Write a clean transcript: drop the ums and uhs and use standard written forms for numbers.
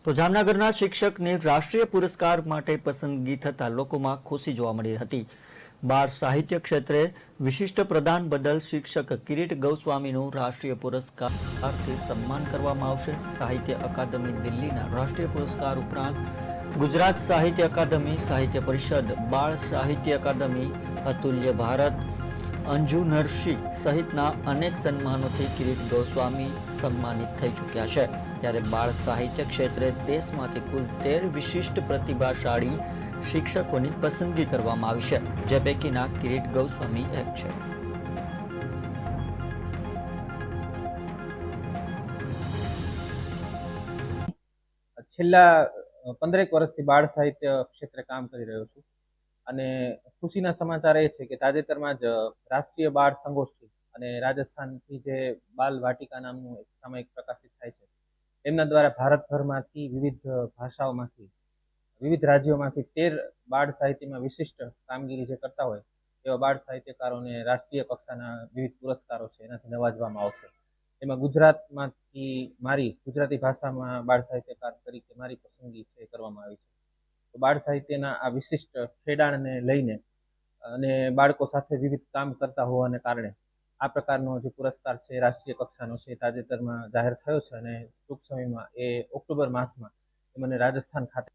તો જામનગરના શિક્ષકને રાષ્ટ્રીય પુરસ્કાર માટે પસંદગી થતા લોકોમાં ખુશી જોવા મળી હતી। બાળ સાહિત્ય ક્ષેત્રે વિશિષ્ટ પ્રદાન બદલ શિક્ષક કિરીટ ગોસ્વામીનું રાષ્ટ્રીય પુરસ્કારથી સન્માન કરવામાં આવશે। સાહિત્ય અકાદમી દિલ્હીના રાષ્ટ્રીય પુરસ્કાર ઉપરાંત ગુજરાત સાહિત્ય અકાદમી, સાહિત્ય પરિષદ, બાળ સાહિત્ય અકાદમી, અતુલ્ય ભારત, અંજુ નરસિંહ સહિતના અનેક સન્માનોથી કિરીટ ગોસ્વામી સન્માનિત થઈ ચૂક્યા છે। ત્યારે બાળ સાહિત્ય ક્ષેત્રે દેશમાંથી કુલ 13 વિશિષ્ટ પ્રતિભાશાળી શિક્ષકોની પસંદગી કરવામાં આવી છે, જે પૈકીના કિરીટ ગોસ્વામી એક છે। છેલ્લા 15 વર્ષથી બાળ સાહિત્ય ક્ષેત્રે કામ કરી રહ્યો છું અને ખુશીના સમાચાર એ છે કે તાજેતરમાં જ રાષ્ટ્રીય બાળ સંગોષ્ઠિ અને રાજસ્થાનથી જે બાલ વાટિકા નામનું એક સામયિક પ્રકાશિત થાય છે, એમના દ્વારા ભારતભરમાંથી વિવિધ ભાષાઓમાંથી વિવિધ રાજ્યોમાંથી 13 બાળ સાહિત્યમાં વિશિષ્ટ કામગીરી જે કરતા હોય એવા બાળ સાહિત્યકારોને રાષ્ટ્રીય કક્ષાના વિવિધ પુરસ્કારો છે એનાથી નવાજવામાં આવશે। એમાં ગુજરાતમાંથી મારી ગુજરાતી ભાષામાં બાળ સાહિત્યકાર તરીકે મારી પસંદગી છે કરવામાં આવી છે। તો બાળ સાહિત્યના આ વિશિષ્ટ ખેડાણને લઈને અને બાળકો સાથે વિવિધ કામ કરતા હોવાને કારણે આ પ્રકારનો જે પુરસ્કાર છે રાષ્ટ્રીય કક્ષાનો છે તાજેતરમાં જાહેર થયો છે અને ટૂંક સમયમાં એ ઓક્ટોબર માસમાં મને રાજસ્થાન ખાતે